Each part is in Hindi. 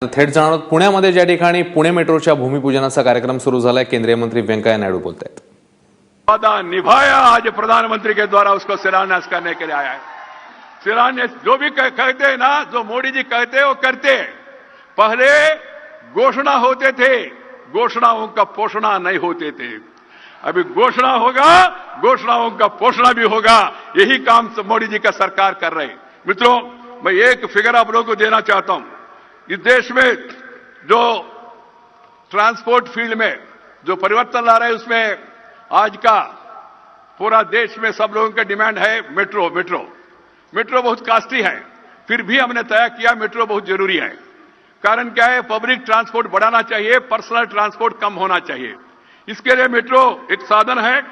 थेट जाणार पुण्यामध्ये ज्या ठिकाणी पुणे मेट्रोच्या भूमिपूजनाचा कार्यक्रम सुरू झालाय, केंद्रीय मंत्री वेंकैया नायडू बोलतायत। वादा निभाया, आज प्रधानमंत्री के द्वारा उसको शिलान्यास करने के लिए आया है। शिलान्यास जो भी कहते हैं ना, जो मोदी जी कहते हैं वो करते हैं। पहले घोषणा होते थे, घोषणाओं का पोषणा नहीं होते थे। अभी घोषणा होगा, घोषणाओं का पोषणा भी होगा। यही काम मोदी जी का सरकार कर रहे हैं। मित्रों, मैं एक फिगर आप लोगों को देना चाहता हूं। इस देश में जो ट्रांसपोर्ट फील्ड में जो परिवर्तन ला रहे हैं, उसमें आज का पूरा देश में सब लोगों का डिमांड है मेट्रो। मेट्रो बहुत कॉस्टली है, फिर भी हमने तय किया मेट्रो बहुत जरूरी है। कारण क्या है? पब्लिक ट्रांसपोर्ट बढ़ाना चाहिए, पर्सनल ट्रांसपोर्ट कम होना चाहिए। इसके लिए मेट्रो एक साधन है।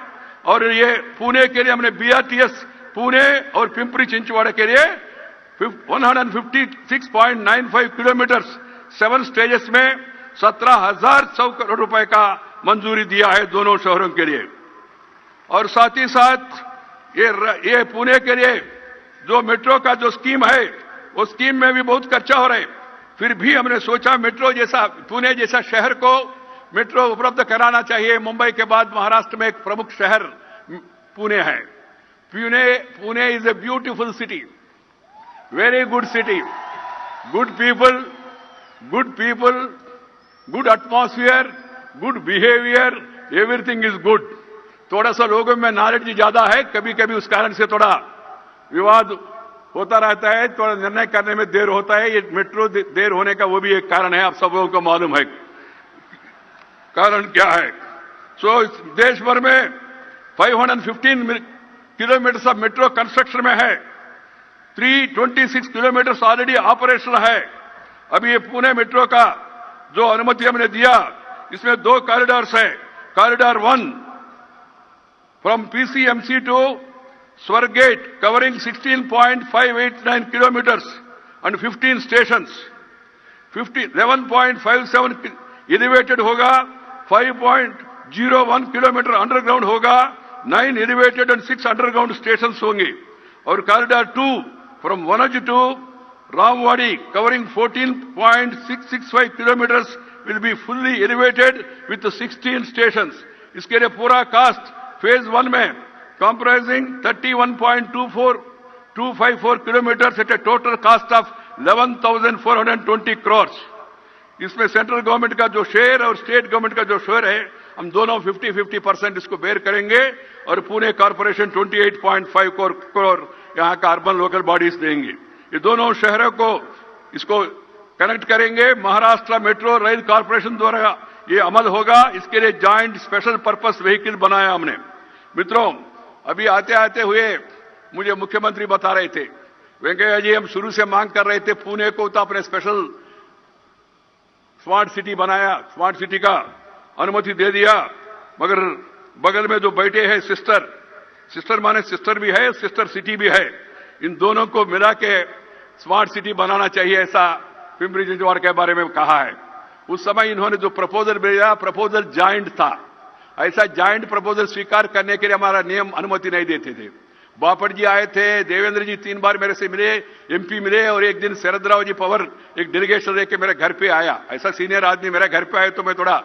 और ये पुणे के लिए हमने बीआरटीएस पुणे और पिंपरी चिंचवाड़ा के लिए 156.95 किलोमीटर 7 स्टेजेस में 17,100 करोड़ रुपए का मंजूरी दिया है दोनों शहरों के लिए। और साथ ही साथ ये पुणे के लिए जो मेट्रो का जो स्कीम है, वो स्कीम में भी बहुत खर्चा हो रहा है। फिर भी हमने सोचा मेट्रो जैसा, पुणे जैसा शहर को मेट्रो उपलब्ध कराना चाहिए। मुंबई के बाद महाराष्ट्र में एक प्रमुख शहर पुणे है। Pune is a beautiful city, very good city, good people, good atmosphere, good behavior, everything is good। थोड़ा सा लोगों में नॉलेज ज्यादा है, कभी कभी उस कारण से थोड़ा विवाद होता रहता है, थोड़ा निर्णय करने में देर होता है। ये मेट्रो देर होने का वो भी एक कारण है, आप सब लोगों को मालूम है कारण क्या है। इस देश भर में 515 किलोमीटर ऑफ मेट्रो कंस्ट्रक्शन में है। 326 किलोमीटर ऑलरेडी ऑपरेशनल है। अभी ये पुणे मेट्रो का जो अनुमति हमने दिया, इसमें 2 कॉरिडोर्स है। Corridor 1 from PCMC to Swargate covering 16.589 kilometres and 15 stations. 11.57 elevated होगा, 5.01 किलोमीटर अंडरग्राउंड होगा, 9 एलिवेटेड एंड 6 अंडरग्राउंड स्टेशंस होंगे। और corridor 2 from Vanaji to Ramwadi covering 14.665 kilometers will be fully elevated with 16 stations। इसके लिए पूरा कास्ट फेज 1 में comprising 31.254 kilometers at a total cost of 11,420 crores। इसमें सेंट्रल गवर्नमेंट का जो शेयर और स्टेट गवर्नमेंट का जो शेयर है, हम दोनों 50-50% इसको बेयर करेंगे। और पुणे कॉर्पोरेशन 28.5 करोड़ यहां का अर्बन लोकल बॉडीज देंगे। ये दोनों शहरों को इसको कनेक्ट करेंगे। महाराष्ट्र मेट्रो रेल कॉर्पोरेशन द्वारा ये अमल होगा। इसके लिए जॉइंट स्पेशल पर्पस व्हीकल बनाया हमने। मित्रों, अभी आते आते हुए मुझे मुख्यमंत्री बता रहे थे, वेंकैया जी हम शुरू से मांग कर रहे थे पुणे को तो अपने स्पेशल स्मार्ट सिटी बनाया, स्मार्ट सिटी का अनुमति दे दिया, मगर बगल में जो बैठे हैं सिस्टर माने सिस्टर भी है, सिस्टर सिटी भी है, इन दोनों को मिला के स्मार्ट सिटी बनाना चाहिए, ऐसा पिंपरी चिंचवड़ के बारे में कहा है। उस समय इन्होंने जो प्रपोजल भेजा, प्रपोजल जॉइंट था। ऐसा जॉइंट प्रपोजल स्वीकार करने के लिए हमारा नियम अनुमति नहीं देते थे। बापट जी आए थे, देवेंद्र जी 3 बार मेरे से मिले, एमपी मिले, और एक दिन शरद राव जी पवार एक डेलीगेशन लेके मेरे घर पे आया। ऐसा सीनियर आदमी मेरे घर पे आए तो मैं थोड़ा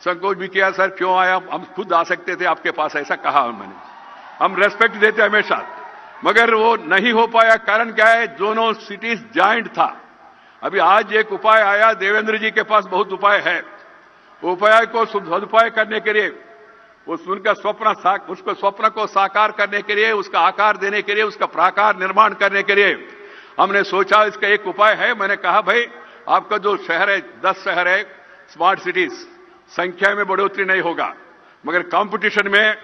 संकोच भी किया, सर क्यों आया, हम खुद आ सकते थे आपके पास, ऐसा कहा मैंने। हम रेस्पेक्ट देते हमेशा, मगर वो नहीं हो पाया। कारण क्या है? दोनों सिटीज जॉइंट था। अभी आज एक उपाय आया, देवेंद्र जी के पास बहुत उपाय है। वो उपाय को सदुपाय करने के लिए, उनका उसको स्वप्न को साकार करने के लिए, उसका आकार देने के लिए, उसका प्राकार निर्माण करने के लिए हमने सोचा इसका एक उपाय है। मैंने कहा भाई आपका जो शहर है, 10 शहर है स्मार्ट सिटीज, संख्या में बढ़ोतरी नहीं होगा, मगर कंपटीशन में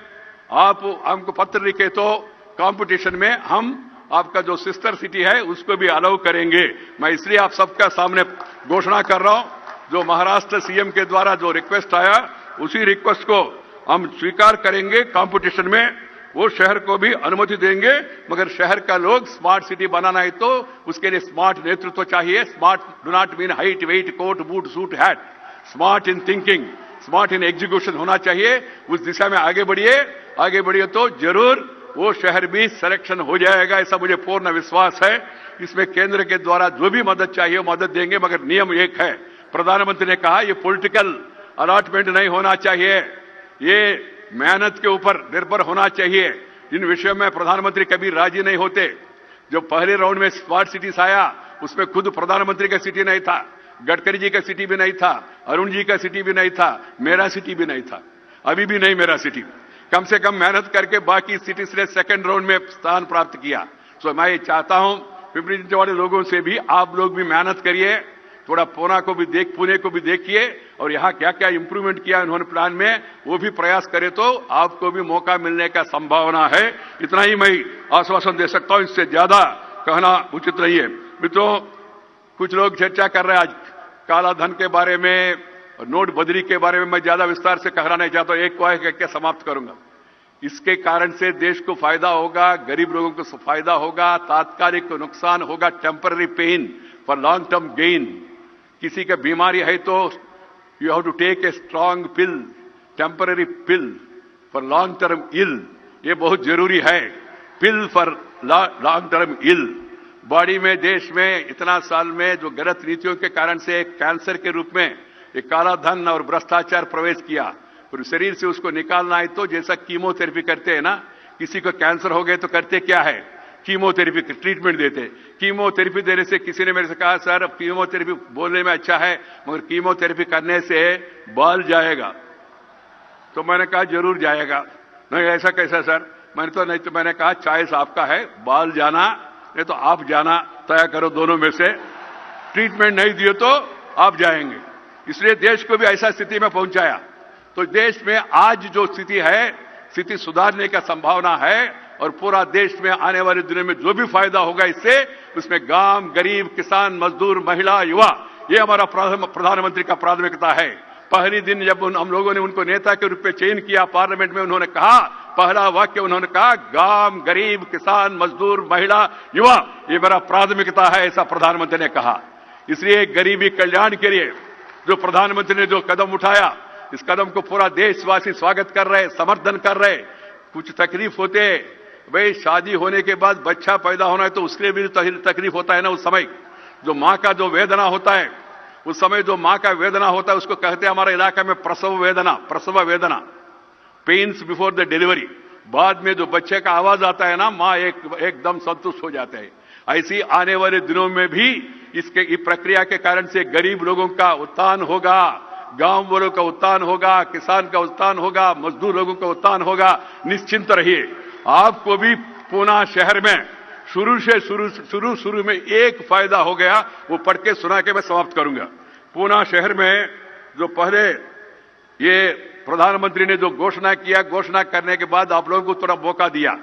आप हमको पत्र लिखे तो कंपटीशन में हम आपका जो सिस्टर सिटी है उसको भी अलाउ करेंगे। मैं इसलिए आप सबका सामने घोषणा कर रहा हूं, जो महाराष्ट्र सीएम के द्वारा जो रिक्वेस्ट आया, उसी रिक्वेस्ट को हम स्वीकार करेंगे। कंपटीशन में वो शहर को भी अनुमति देंगे, मगर शहर का लोग स्मार्ट सिटी बनाना है तो उसके लिए स्मार्ट नेतृत्व चाहिए। Smart do not mean height weight coat boot suit hat, smart in thinking, smart in execution होना चाहिए। उस दिशा में आगे बढ़िए तो जरूर वो शहर भी सिलेक्शन हो जाएगा, ऐसा मुझे पूर्ण विश्वास है। इसमें केंद्र के द्वारा जो भी मदद चाहिए वो मदद देंगे, मगर नियम एक है, प्रधानमंत्री ने कहा ये पॉलिटिकल अलॉटमेंट नहीं होना चाहिए, ये मेहनत के ऊपर निर्भर होना चाहिए। इन विषयों में प्रधानमंत्री कभी राजी नहीं होते। जो पहले राउंड में स्मार्ट सिटीज आया उसमें खुद प्रधानमंत्री का सिटी नहीं था, गडकरी जी का सिटी भी नहीं था, अरुण जी का सिटी भी नहीं था, मेरा सिटी भी नहीं था, अभी भी नहीं मेरा सिटी। कम से कम मेहनत करके बाकी सिटीज ने सेकंड राउंड में स्थान प्राप्त किया। सो मैं ये चाहता हूं पिंपरी चिंचवड वाले लोगों से भी आप लोग भी मेहनत करिए, थोड़ा पुणे को भी देखिए और यहाँ क्या क्या इंप्रूवमेंट किया उन्होंने प्लान में, वो भी प्रयास करे तो आपको भी मौका मिलने का संभावना है। इतना ही मैं आश्वासन दे सकता हूं, इससे ज्यादा कहना उचित नहीं है। मित्रों, कुछ लोग चर्चा कर रहे हैं आज काला धन के बारे में, नोटबंदी के बारे में। मैं ज्यादा विस्तार से कहना नहीं चाहता, एक को कह के समाप्त करूंगा। इसके कारण से देश को फायदा होगा, गरीब लोगों को फायदा होगा, तात्कालिक नुकसान होगा, temporary pain for long term gain. किसी का बीमारी है तो you have to take a strong pill, temporary pill for long term ill, ये बहुत जरूरी है। Pill for long term ill. Body में, देश में इतना साल में जो गलत नीतियों के कारण से कैंसर के रूप में एक काला धन और भ्रष्टाचार प्रवेश किया, और शरीर से उसको निकालना है तो जैसा कीमोथेरेपी करते हैं ना, किसी को कैंसर हो गए तो करते क्या है, कीमोथेरेपी ट्रीटमेंट देते। कीमोथेरेपी देने से किसी ने मेरे से कहा सर कीमोथेरेपी बोलने में अच्छा है मगर कीमोथेरेपी करने से बाल जाएगा। तो मैंने कहा जरूर जाएगा। नहीं ऐसा कैसा सर, मैंने कहा चॉइस आपका है, बाल जाना नहीं तो आप जाना, तय करो दोनों में से। ट्रीटमेंट नहीं दिए तो आप जाएंगे। इसलिए देश को भी ऐसा स्थिति में पहुंचाया। तो देश में आज जो स्थिति है, स्थिति सुधारने का संभावना है और पूरा देश में आने वाले दिनों में जो भी फायदा होगा इससे, उसमें गांव, गरीब, किसान, मजदूर, महिला, युवा, ये हमारा प्रधानमंत्री का प्राथमिकता है। पहली दिन जब हम लोगों ने उनको नेता के रूप में चयन किया पार्लियामेंट में, उन्होंने कहा, पहला वाक्य उन्होंने कहा, गांव, गरीब, किसान, मजदूर, महिला, युवा, ये मेरा प्राथमिकता है, ऐसा प्रधानमंत्री ने कहा। इसलिए गरीबी कल्याण के लिए जो प्रधानमंत्री ने जो कदम उठाया, इस कदम को पूरा देशवासी स्वागत कर रहे, समर्थन कर रहे। कुछ तकलीफ होते, भाई शादी होने के बाद बच्चा पैदा होना है तो उसके लिए भी तकलीफ होता है ना। उस समय जो मां का जो वेदना होता है, उस समय जो मां का वेदना होता है उसको कहते हैं हमारे इलाका में प्रसव वेदना, पेन्स बिफोर द डिलीवरी। बाद में जो बच्चे का आवाज आता है ना, मां एकदम संतुष्ट हो जाते हैं। ऐसी आने वाले दिनों में भी इस प्रक्रिया के कारण से गरीब लोगों का उत्थान होगा, गांव वालों का उत्थान होगा, किसान का उत्थान होगा, मजदूर लोगों का उत्थान होगा। निश्चिंत रहिए। आपको भी पुणे शहर में शुरू में एक फायदा हो गया, वो पढ़ के सुना के मैं समाप्त करूंगा। पुणे शहर में जो पहले ये प्रधानमंत्री ने जो घोषणा किया, घोषणा करने के बाद आप लोगों को थोड़ा मौका दिया।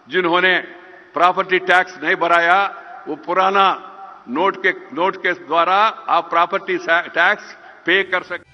जिन्होंने प्रॉपर्टी टैक्स नहीं भराया, वो पुराना नोट के द्वारा आप प्रॉपर्टी टैक्स पे कर सकते।